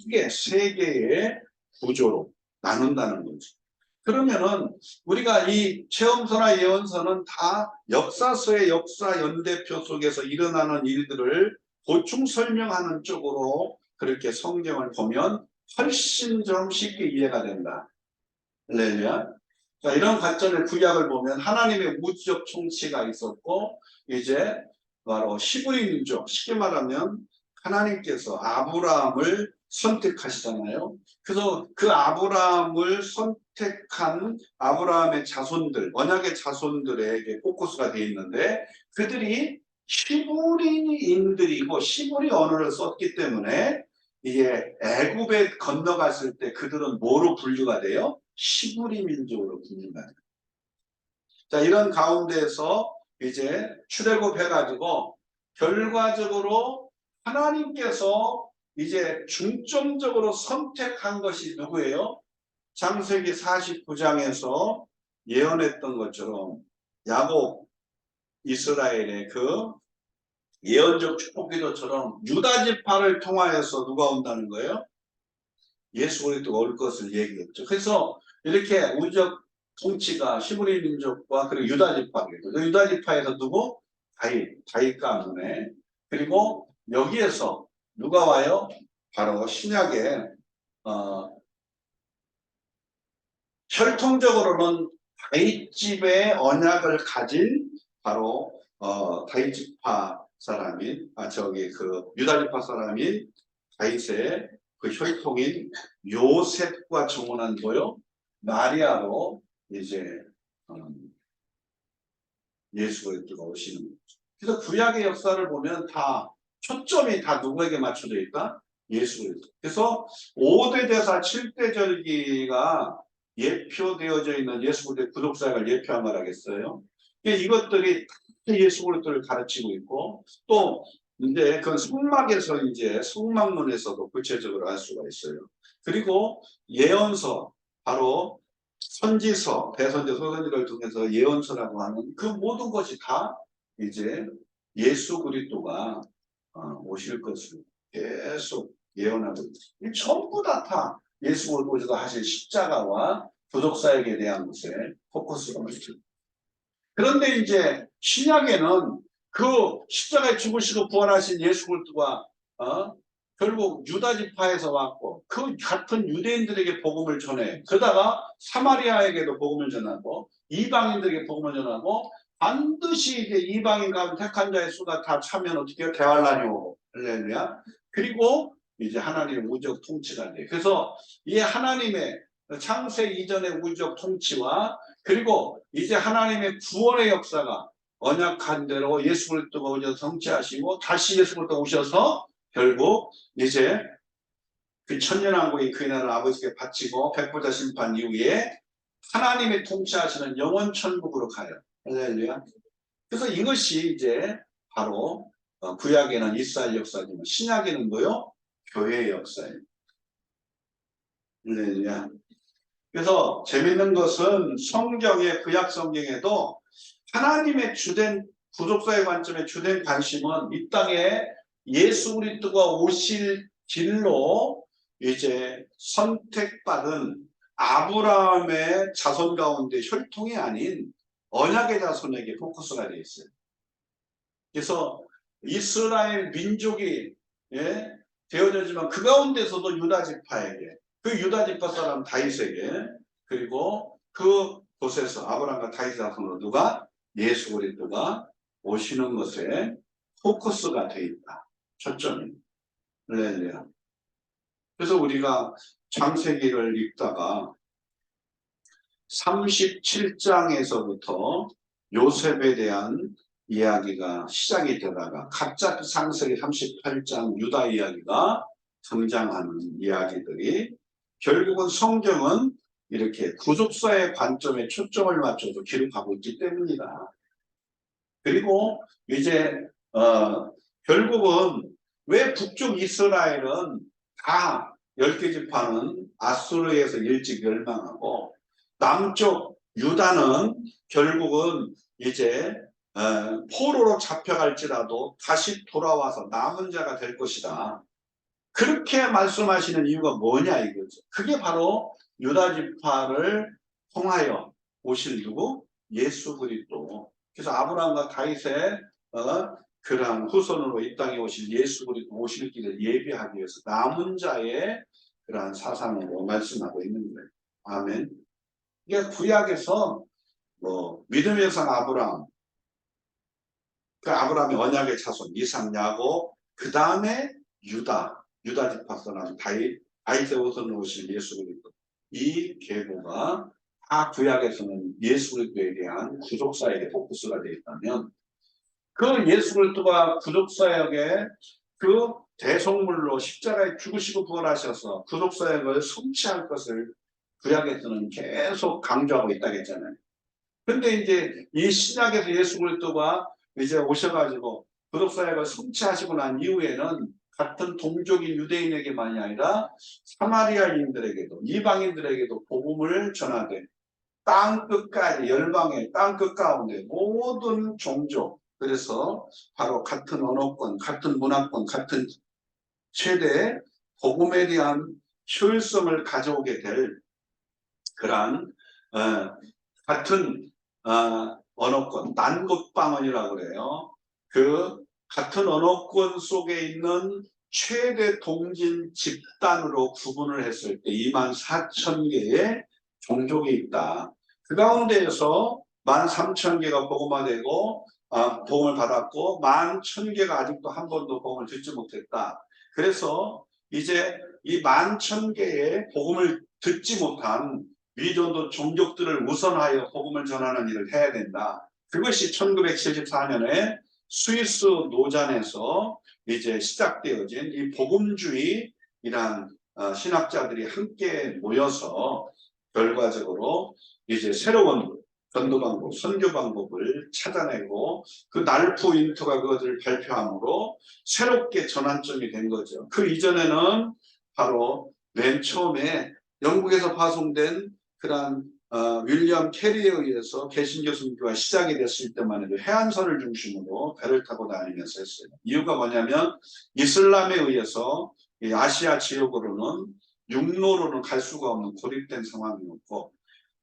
크게 세 개의 구조로 나눈다는 거죠. 그러면은 우리가 이 체험서나 예언서는 다 역사서의 역사 연대표 속에서 일어나는 일들을 보충 설명하는 쪽으로 그렇게 성경을 보면 훨씬 좀 쉽게 이해가 된다. 할렐루야. 자, 이런 관점의 구약을 보면 하나님의 우주적 통치가 있었고 이제 바로 히브리 민족 쉽게 말하면 하나님께서 아브라함을 선택하시잖아요. 그래서 그 아브라함을 선택한 아브라함의 자손들, 언약의 자손들에게 포커스가 되어 있는데 그들이 히브리인들이고 히브리 언어를 썼기 때문에 이게 애굽에 건너갔을 때 그들은 뭐로 분류가 돼요? 히브리 민족으로 분류가 돼요. 자, 이런 가운데에서 이제 출애굽해가지고 결과적으로 하나님께서 이제 중점적으로 선택한 것이 누구예요? 창세기 49장에서 예언했던 것처럼 야곱 이스라엘의 그 예언적 축복 기도처럼 유다 지파를 통하여서 누가 온다는 거예요? 예수 그리스도가 올 것을 얘기했죠. 그래서 이렇게 우주적 통치가 히브리 민족과 그리고 유다 지파겠죠. 그 유다 지파에서 누구? 다윗 가문에 그리고 여기에서 누가 와요? 바로 신약에 혈통적으로는 다윗 집의 언약을 가진 바로 다윗 지파 사람인 그 유다 지파 사람인 다윗의 그 혈통인 요셉과 정혼한 뭐요? 마리아로 이제 예수 그리스도가 오시는 거죠. 그래서 구약의 역사를 보면 다 초점이 다 누구에게 맞춰져 있다? 예수 그리스도. 그래서 5대 대사 7대 절기가 예표되어져 있는 예수 그리스도의 구속사역을 예표한 거라겠어요. 이것들이 예수 그리스도를 가르치고 있고 또 이제 그 성막에서 이제 성막문에서도 구체적으로 알 수가 있어요. 그리고 예언서, 바로 선지서, 대선지, 소선지를 통해서 예언서라고 하는 그 모든 것이 다 이제 예수 그리스도가 오실 것을 계속 예언하고 있어요. 전부 다 예수 그리스도가 하실 십자가와 부족사역에 대한 것에 포커스가 맞죠. 그런데 이제 신약에는 그 십자가에 죽으시고 부활하신 예수 그리스도가 결국 유다 지파에서 왔고 그 같은 유대인들에게 복음을 전해. 그러다가 사마리아에게도 복음을 전하고 이방인들에게 복음을 전하고 반드시 이제 이방인 가운데 택한 자의 수가 다 차면 어떻게 해요? 대환란이 오고. 할렐루야. 그리고 이제 하나님의 우주적 통치가 돼. 그래서 이 하나님의 창세 이전의 우주적 통치와 그리고 이제 하나님의 구원의 역사가 언약한 대로 예수 그리스도가 오셔서 성취하시고 다시 예수 그리스도가 오셔서 결국 이제 그 천년왕국의 그 나라를 아버지께 바치고 백보자 심판 이후에 하나님의 통치하시는 영원 천국으로 가요. 할렐루야. 그래서 이것이 이제 바로 구약에는 이스라엘 역사지만 신약에는 뭐요? 교회의 역사예요. 할렐루야. 그래서 재밌는 것은 성경의 구약 성경에도 하나님의 주된 구속사의 관점의 주된 관심은 이 땅에 예수 그리스도가 오실 길로 이제 선택받은 아브라함의 자손 가운데 혈통이 아닌 언약의 자손에게 포커스가 되어 있어요. 그래서 이스라엘 민족이 되어지지만 그 가운데서도 유다 지파에게 그 유다 지파 사람 다윗에게 그리고 그 곳에서 아브라함과 다윗 자손으로 누가 예수 그리스도가 오시는 것에 포커스가 되어 있다. 초점이. 할렐루야. 그래서 우리가 창세기를 읽다가 37장에서부터 요셉에 대한 이야기가 시작이 되다가 갑자기 창세기 38장 유다 이야기가 등장하는 이야기들이 결국은 성경은 이렇게 구속사의 관점에 초점을 맞춰서 기록하고 있기 때문이다. 그리고 이제 결국은 왜 북쪽 이스라엘은 다 10개 지파는 아수르에서 일찍 멸망하고 남쪽 유다는 결국은 이제 포로로 잡혀갈지라도 다시 돌아와서 남은 자가 될 것이다. 그렇게 말씀하시는 이유가 뭐냐 이거죠. 그게 바로 유다 지파를 통하여 오실 누구? 예수 그리스도. 그래서 아브라함과 다윗의 그러한 후손으로 이 땅에 오실 예수 그리스도 오실 길을 예비하기 위해서 남은 자의 그러한 사상으로 말씀하고 있는 거예요. 아멘. 이게 구약에서 믿음의 여성 아브라함, 그 아브라함의 언약의 자손 이삭, 야곱, 그 다음에 유다 지파 사람 다윗의 후손으로 오실 예수 그리스도. 이 계보가 다 구약에서는 예수 그리스도에 대한 구속사역에 포커스가 되어 있다면 그 예수 그리스도가 구속사역에 그 대속물로 십자가에 죽으시고 부활하셔서 구속사역을 성취할 것을 구약에서는 계속 강조하고 있다겠잖아요. 근데 이제 이 신약에서 예수 그리스도가 이제 오셔가지고 구속사역을 성취하시고 난 이후에는 같은 동족인 유대인에게만이 아니라 사마리아인들에게도 이방인들에게도 복음을 전하되 땅 끝까지 열방의 땅 끝 가운데 모든 종족, 그래서 바로 같은 언어권, 같은 문화권, 같은 최대의 복음에 대한 효율성을 가져오게 될 그러한 같은 언어권, 난국방언이라고 그래요. 그 같은 언어권 속에 있는 최대 동진 집단으로 구분을 했을 때 24,000개의 종족이 있다. 그 가운데에서 13,000개가 복음화되고 복음을 받았고 11,000개가 아직도 한 번도 복음을 듣지 못했다. 그래서 이제 이 11,000개의 복음을 듣지 못한 미전도 종족들을 우선하여 복음을 전하는 일을 해야 된다. 그것이 1974년에 스위스 노잔에서 이제 시작되어진 이 복음주의이란 신학자들이 함께 모여서 결과적으로 이제 새로운 전도 방법, 선교 방법을 찾아내고 그 날프 윈터가 그것을 발표함으로 새롭게 전환점이 된 거죠. 그 이전에는 바로 맨 처음에 영국에서 파송된 그런 윌리엄 캐리에 의해서 개신교 선교가 시작이 됐을 때만 해도 해안선을 중심으로 배를 타고 다니면서 했어요. 이유가 뭐냐면 이슬람에 의해서 이 아시아 지역으로는 육로로는 갈 수가 없는 고립된 상황이었고,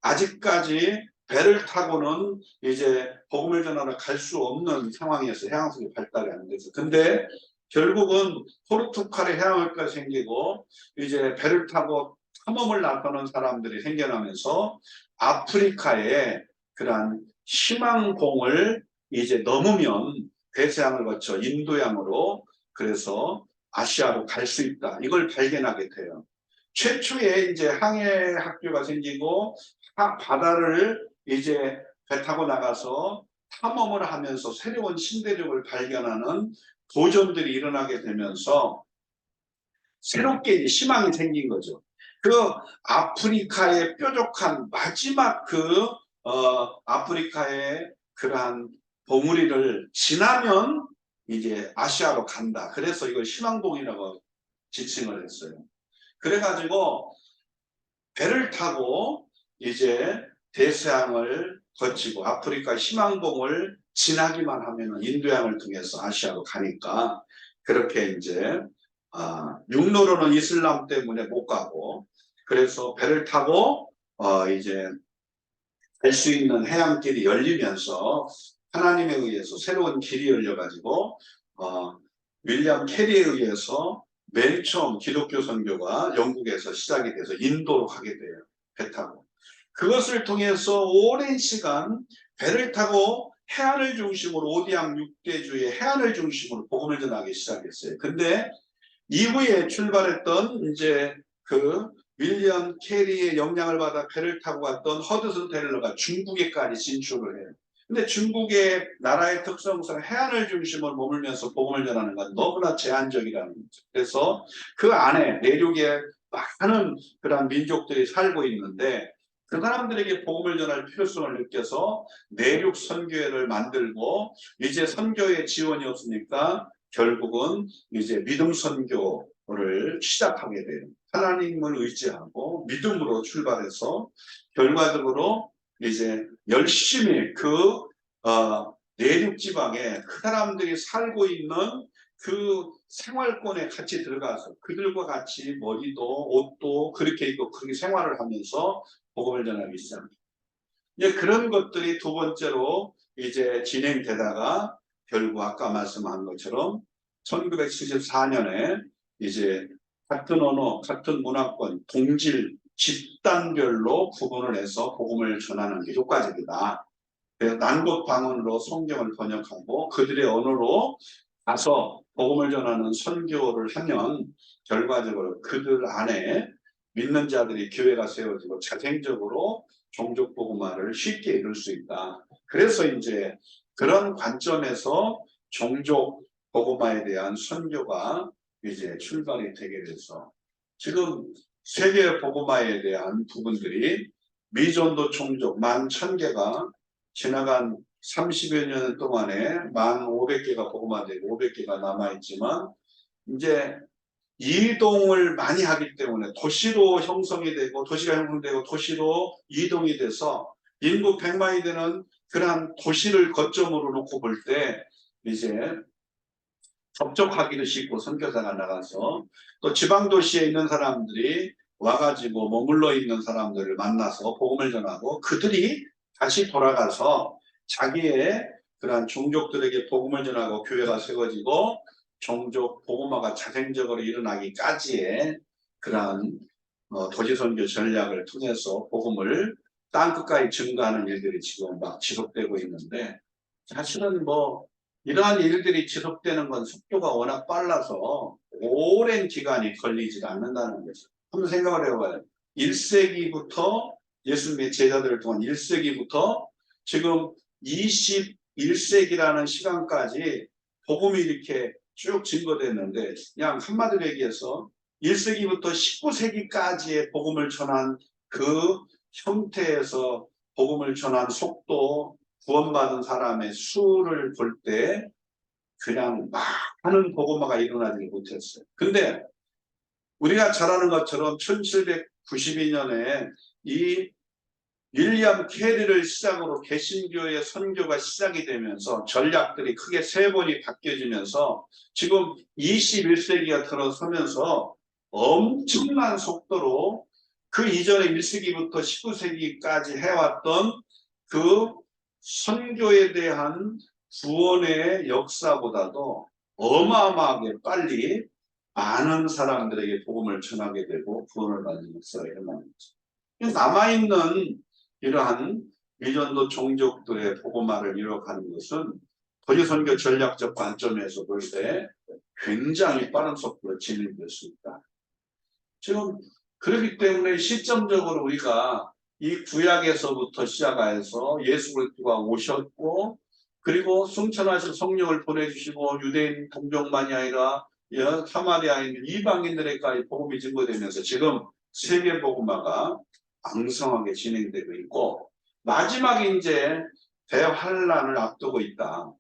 아직까지 배를 타고는 이제 복음을 전하러 갈 수 없는 상황이었어요. 해양선이 발달이 안 돼서. 근데 결국은 포르투갈의 해양을까지 생기고 이제 배를 타고 탐험을 나서는 사람들이 생겨나면서 아프리카에 그러한 희망봉을 이제 넘으면 대서양을 거쳐 인도양으로, 그래서 아시아로 갈 수 있다. 이걸 발견하게 돼요. 최초에 이제 항해 학교가 생기고 바다를 이제 배 타고 나가서 탐험을 하면서 새로운 신대륙을 발견하는 도전들이 일어나게 되면서 새롭게 이제 희망이 생긴 거죠. 그 아프리카의 뾰족한 마지막 아프리카의 그러한 봉우리를 지나면 이제 아시아로 간다. 그래서 이걸 희망봉이라고 지칭을 했어요. 그래가지고 배를 타고 이제 대서양을 거치고 아프리카 희망봉을 지나기만 하면 인도양을 통해서 아시아로 가니까, 그렇게 이제 육로로는 이슬람 때문에 못 가고, 그래서 배를 타고 이제 갈 수 있는 해안길이 열리면서 하나님에 의해서 새로운 길이 열려가지고 윌리엄 캐리에 의해서 맨 처음 기독교 선교가 영국에서 시작이 돼서 인도로 가게 돼요. 배 타고. 그것을 통해서 오랜 시간 배를 타고 해안을 중심으로 오디양 6대주의 해안을 중심으로 복음을 전하기 시작했어요. 근데 이후에 출발했던 이제 그 윌리엄 캐리의 영향을 받아 배를 타고 갔던 허드슨 테일러가 중국에까지 진출을 해요. 근데 중국의 나라의 특성상 해안을 중심으로 머물면서 복음을 전하는 건 너무나 제한적이라는 거죠. 그래서 그 안에 내륙에 많은 그런 민족들이 살고 있는데, 그 사람들에게 복음을 전할 필요성을 느껴서 내륙 선교회를 만들고, 이제 선교회 지원이 없으니까 결국은 이제 믿음 선교를 시작하게 돼요. 하나님을 의지하고 믿음으로 출발해서 결과적으로 이제 열심히 내륙 지방에 그 사람들이 살고 있는 그 생활권에 같이 들어가서 그들과 같이 머리도 옷도 그렇게 입고 그렇게 생활을 하면서 복음을 전하기 시작합니다. 이제 그런 것들이 두 번째로 이제 진행되다가 결국 아까 말씀한 것처럼 1974년에 이제 같은 언어, 같은 문화권, 동질, 집단별로 구분을 해서 복음을 전하는 게 효과적이다. 그래서 난국 방언으로 성경을 번역하고 그들의 언어로 가서 복음을 전하는 선교를 하면 결과적으로 그들 안에 믿는 자들이 교회가 세워지고 자생적으로 종족 복음화를 쉽게 이룰 수 있다. 그래서 이제 그런 관점에서 종족 복음화에 대한 선교가 이제 출발이 되게 돼서 지금 세계 복음화에 대한 부분들이 미전도 종족 11,000개가 지나간 30여 년 동안에 1,500개가 복음화되고 500개가 남아있지만, 이제 이동을 많이 하기 때문에 도시로 형성이 되고 도시가 형성되고 도시로 이동이 돼서 인구 100만이 되는 그러한 도시를 거점으로 놓고 볼 때 이제 접촉하기도 쉽고 선교사가 나가서 또 지방도시에 있는 사람들이 와가지고 머물러 있는 사람들을 만나서 복음을 전하고 그들이 다시 돌아가서 자기의 그러한 종족들에게 복음을 전하고 교회가 세워지고 종족 복음화가 자생적으로 일어나기까지의 그러한 도시선교 전략을 통해서 복음을 땅끝까지 증가하는 일들이 지금 막 지속되고 있는데, 사실은 뭐 이러한 일들이 지속되는 건 속도가 워낙 빨라서 오랜 기간이 걸리지 않는다는 거죠. 한번 생각을 해봐요. 1세기부터 예수님의 제자들을 통한 1세기부터 지금 21세기라는 시간까지 복음이 이렇게 쭉 증거됐는데, 그냥 한마디로 얘기해서 1세기부터 19세기까지의 복음을 전한 그 형태에서 복음을 전한 속도, 구원받은 사람의 수를 볼 때 그냥 많은 복음화가 일어나지 못했어요. 근데 우리가 잘 아는 것처럼 1792년에 이 윌리엄 캐리를 시작으로 개신교의 선교가 시작이 되면서 전략들이 크게 세 번이 바뀌어지면서 지금 21세기가 들어서면서 엄청난 속도로 그 이전에 1세기부터 19세기까지 해왔던 그 선교에 대한 구원의 역사보다도 어마어마하게 빨리 많은 사람들에게 복음을 전하게 되고 구원을 받는 역사가 일어나는 거죠. 남아있는 이러한 미전도 종족들의 복음화를 이뤄가는 것은 거짓선교 전략적 관점에서 볼 때 굉장히 빠른 속도로 진행될 수 있다. 지금 그렇기 때문에 시점적으로 우리가 이 구약에서부터 시작해서 예수 그리스도가 오셨고 그리고 승천하신 성령을 보내주시고 유대인 동족만이 아니라 사마리아인 이방인들에게까지 복음이 증거되면서 지금 세계 복음화가 왕성하게 진행되고 있고 마지막에 이제 대환란을 앞두고 있다.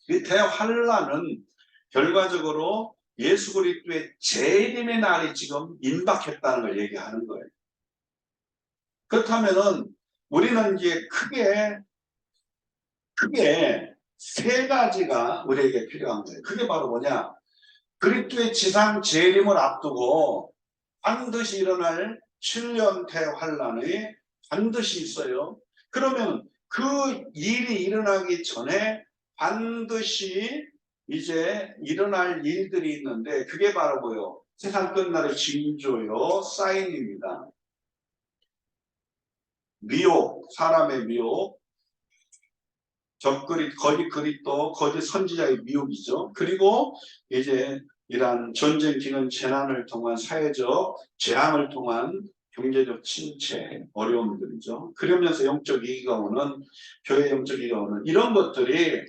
이 대환란은 결과적으로 예수 그리스도의 재림의 날이 지금 임박했다는 걸 얘기하는 거예요. 그렇다면은 우리는 이제 크게 세 가지가 우리에게 필요한 거예요. 그게 바로 뭐냐? 그리스도의 지상 재림을 앞두고 반드시 일어날 7년 대환란이 반드시 있어요. 그러면 그 일이 일어나기 전에 반드시 이제 일어날 일들이 있는데 그게 바로 뭐요? 세상 끝날의 징조요, 사인입니다. 미혹, 사람의 미혹, 거짓 그리스도, 거짓 선지자의 미혹이죠. 그리고 이제 이러한 전쟁, 기능, 재난을 통한 사회적 재앙을 통한 경제적 침체, 어려움들이죠. 그러면서 영적 이익이 오는, 교회 영적 이익이 오는 이런 것들이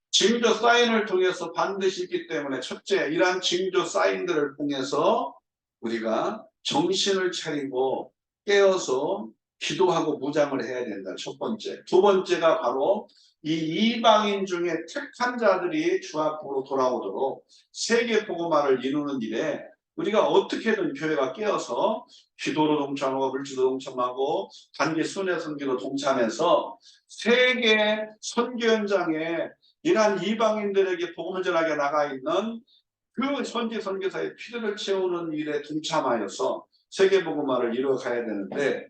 징조 사인을 통해서 반드시 있기 때문에 첫째, 이러한 징조 사인들을 통해서 우리가 정신을 차리고 깨어서 기도하고 무장을 해야 된다. 첫 번째. 두 번째가 바로 이 이방인 중에 택한 자들이 주 앞으로 돌아오도록 세계 복음화를 이루는 일에 우리가 어떻게든 교회가 깨어서 기도로 동참하고 물질로 동참하고 단기 순회 선교로 동참해서 세계 선교 현장에 이러한 이방인들에게 복음을 전하게 나가 있는 그 선지 선교사의 필요를 채우는 일에 동참하여서 세계 복음화를 이루어가야 되는데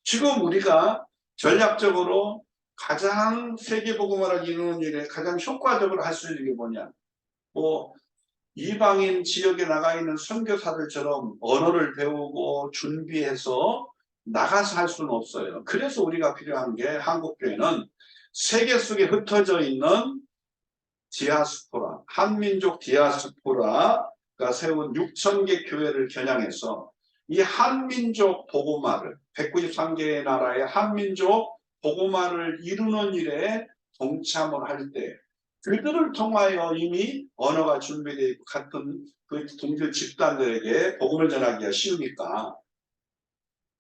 지금 우리가 전략적으로 가장 세계 복음화를 이루는 일에 가장 효과적으로 할 수 있는 게 뭐냐? 뭐 이방인 지역에 나가 있는 선교사들처럼 언어를 배우고 준비해서 나가서 할 수는 없어요. 그래서 우리가 필요한 게 한국교회는 세계 속에 흩어져 있는 디아스포라, 한민족 디아스포라가 세운 6,000개 교회를 겨냥해서 이 한민족 복음화를 193개의 나라의 한민족 복음화를 이루는 일에 동참을 할 때 그들을 통하여 이미 언어가 준비되어 있고 같은 그 동질 집단들에게 복음을 전하기가 쉬우니까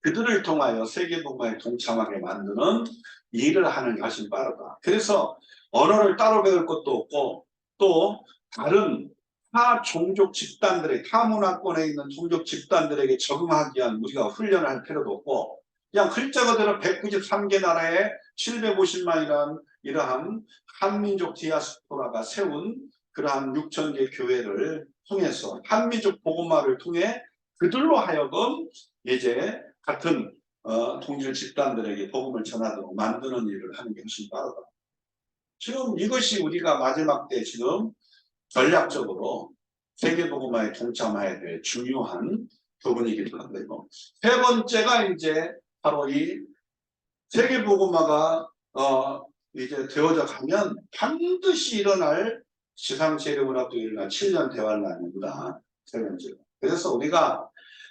그들을 통하여 세계 복음화에 동참하게 만드는 일을 하는 게 훨씬 빠르다. 그래서 언어를 따로 배울 것도 없고 또 다른 타 종족 집단들의 타 문화권에 있는 종족 집단들에게 적응하기 위한 우리가 훈련을 할 필요도 없고 그냥 글자 그대로 193개 나라에 750만이라는 이러한 한민족 디아스포라가 세운 그러한 6,000개 교회를 통해서 한민족 복음화를 통해 그들로 하여금 이제 같은 동질 집단들에게 복음을 전하도록 만드는 일을 하는 게 훨씬 빠르다. 지금 이것이 우리가 마지막 때 지금 전략적으로 세계복음화에 동참해야 될 중요한 부분이기도 한데요. 세 번째가 이제 바로 이 세계복음화가 이제 되어져 가면 반드시 일어날 지상 재림을 앞두고 일어날 7년 대환란입니다. 세 번째가. 그래서 우리가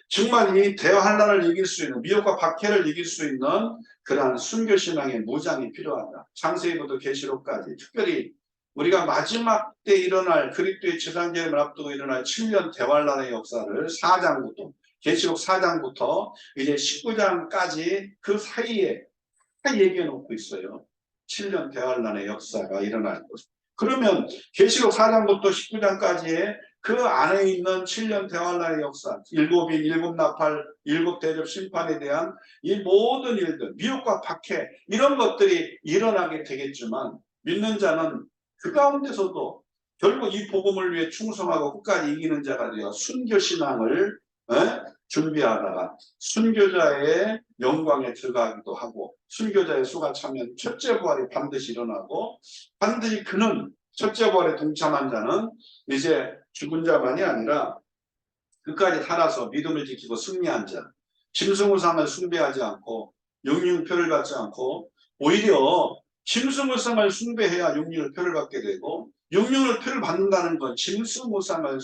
정말 이 대환란을 이길 수 있는 미혹과 박해를 이길 수 있는 그러한 순교신앙의 무장이 필요하다. 창세기부터 계시록까지 특별히 우리가 마지막 때 일어날 그리스도의 지상재림을 앞두고 일어날 7년 대환란의 역사를 4장부터 계시록 4장부터 이제 19장까지 그 사이에 다 얘기해 놓고 있어요. 7년 대환란의 역사가 일어날 것. 그러면 계시록 4장부터 19장까지의 그 안에 있는 7년 대환란의 역사, 일곱인, 일곱 나팔, 일곱 대접 심판에 대한 이 모든 일들, 미혹과 박해 이런 것들이 일어나게 되겠지만 믿는 자는 그 가운데서도 결국 이 복음을 위해 충성하고 끝까지 이기는 자가 되어 순교신앙을 준비하다가 순교자의 영광에 들어가기도 하고 순교자의 수가 차면 첫째 부활이 반드시 일어나고 반드시 그는 첫째 부활에 동참한 자는 이제 죽은 자만이 아니라 끝까지 살아서 믿음을 지키고 승리한 자, 짐승우상을 숭배하지 않고 영육표를 받지 않고 오히려 짐승우상을 숭배해야 영육표를 받게 되고 영육표를 받는다는 건 짐승우상을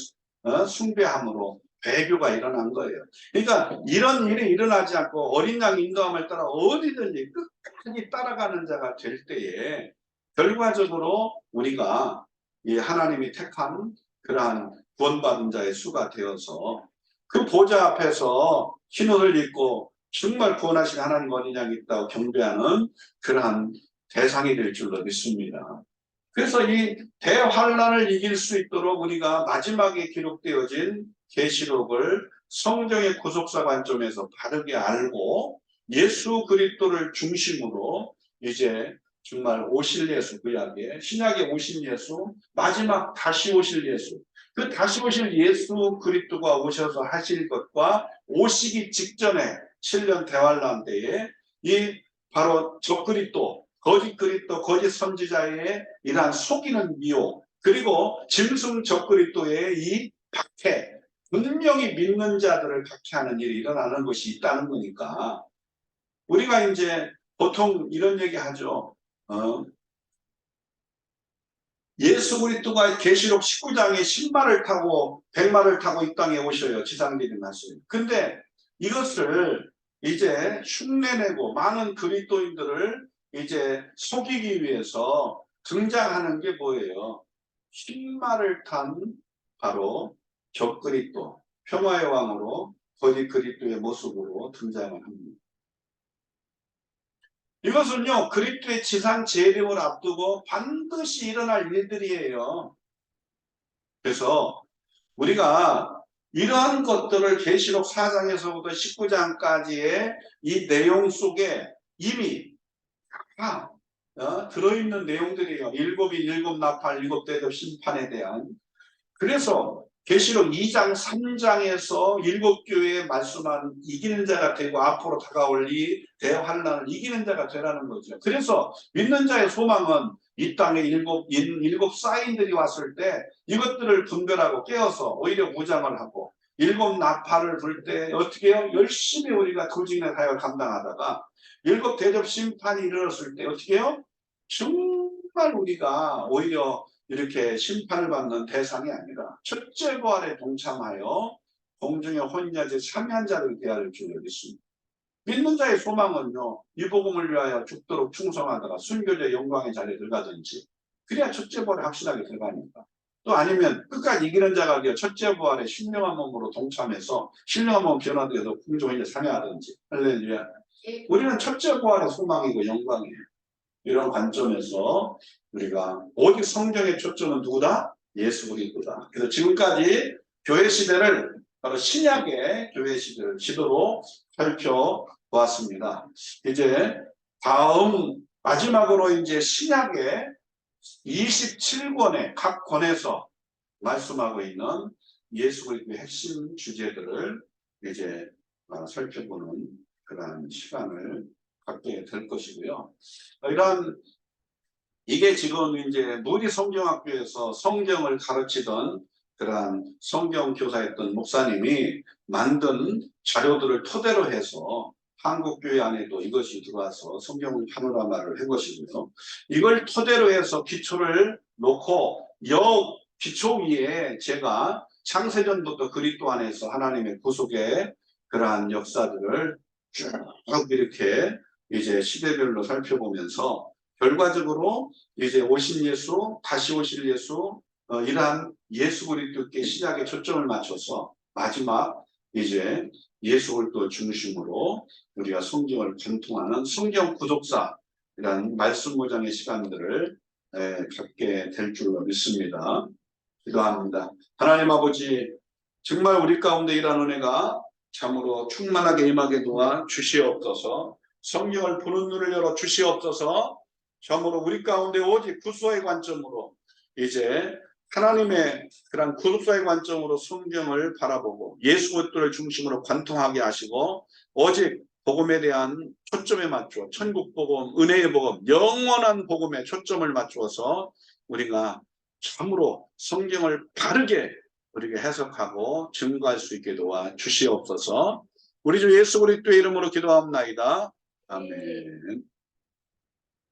숭배함으로 배교가 일어난 거예요. 그러니까 이런 일이 일어나지 않고 어린 양 인도함을 따라 어디든지 끝까지 따라가는 자가 될 때에 결과적으로 우리가 이 하나님이 택한 그러한 구원받은 자의 수가 되어서 그 보좌 앞에서 흰옷을 입고 정말 구원하신 하나님 어린 양이 있다고 경배하는 그러한 대상이 될 줄로 믿습니다. 그래서 이 대환란을 이길 수 있도록 우리가 마지막에 기록되어진 계시록을 성경의 구속사 관점에서 바르게 알고 예수 그리스도를 중심으로 이제 정말 오실 예수, 구약에 신약에 오신 예수, 마지막 다시 오실 예수, 그 다시 오실 예수 그리스도가 오셔서 하실 것과 오시기 직전에 7년 대환란 때에 이 바로 적그리스도, 거짓 그리스도, 거짓 선지자의 이러한 속이는 미혹, 그리고 짐승 적그리스도의 이 박해, 분명히 믿는 자들을 박해하는 일이 일어나는 것이 있다는 거니까 우리가 이제 보통 이런 얘기 하죠. 예수 그리스도가 계시록 19장에 신마를 타고 백마를 타고 이 땅에 오셔요. 지상비를 하셔요. 근데 이것을 이제 흉내내고 많은 그리스도인들을 이제 속이기 위해서 등장하는 게 뭐예요? 신마를 탄 바로 적그리스도, 평화의 왕으로 거짓 그리스도의 모습으로 등장을 합니다. 이것은요, 그리스도의 지상 재림을 앞두고 반드시 일어날 일들이에요. 그래서 우리가 이러한 것들을 계시록 4장에서부터 19장까지의 이 내용 속에 이미 다 들어있는 내용들이에요. 일곱이 일곱 나팔, 일곱 대접 심판에 대한. 그래서 계시록 2장, 3장에서 일곱 교회에 말씀한 이기는 자가 되고 앞으로 다가올 이 대환란을 이기는 자가 되라는 거죠. 그래서 믿는 자의 소망은 이 땅에 일곱 사인들이 왔을 때 이것들을 분별하고 깨어서 오히려 무장을 하고 일곱 나팔을 불 때 어떻게 해요? 열심히 우리가 조직의 사역을 감당하다가 일곱 대접 심판이 일어났을 때 어떻게 해요? 정말 우리가 오히려 이렇게 심판을 받는 대상이 아니라 첫째 부활에 동참하여 공중의 혼인자제 참여한 자를 대할 줄로 믿습니다. 믿는 자의 소망은요, 이 복음을 위하여 죽도록 충성하다가 순교자의 영광의 자리에 들어가든지 그래야 첫째 부활에 확실하게 들어가니까. 또 아니면 끝까지 이기는 자가 되어 첫째 부활에 신령한 몸으로 동참해서 신령한 몸 변화되어서 공중에 참여하든지. 할렐루야. 우리는 첫째 부활의 소망이고 영광이에요. 이런 관점에서 우리가 오직 성경의 초점은 누구다? 예수 그리스도다. 그래서 지금까지 교회 시대를 바로 신약의 교회 시대를 지도로 살펴보았습니다. 이제 다음 마지막으로 이제 신약의 27권의 각 권에서 말씀하고 있는 예수 그리스도의 핵심 주제들을 이제 살펴보는 그러한 시간을 갖게 될 것이고요. 이런 이게 지금 이제 무리 성경학교에서 성경을 가르치던 그러한 성경 교사였던 목사님이 만든 자료들을 토대로 해서 한국 교회 안에도 이것이 들어와서 성경 파노라마를 한 것이고요. 이걸 토대로 해서 기초를 놓고 기초 위에 제가 창세전부터 그리스도 안에서 하나님의 구속의 그러한 역사들을 쭉 이렇게 이제 시대별로 살펴보면서 결과적으로 이제 오신 예수, 다시 오실 예수, 이러한 예수 그리스도께 시작에 초점을 맞춰서 마지막 이제 예수 그리스도 중심으로 우리가 성경을 관통하는 성경 구독사이라는 말씀 묵상의 시간들을 갖게 될 줄로 믿습니다. 기도합니다. 하나님 아버지, 정말 우리 가운데 이런 은혜가 참으로 충만하게 임하게 도와 주시옵소서. 성경을 보는 눈을 열어 주시옵소서. 참으로 우리 가운데 오직 구속의 관점으로 이제 하나님의 그런 구속사의 관점으로 성경을 바라보고 예수 그리스도를 중심으로 관통하게 하시고 오직 복음에 대한 초점에 맞추어 천국 복음, 은혜의 복음, 영원한 복음에 초점을 맞추어서 우리가 참으로 성경을 바르게 우리가 해석하고 증거할 수 있게 도와 주시옵소서. 우리 주 예수 그리스도의 이름으로 기도합나이다. 아멘.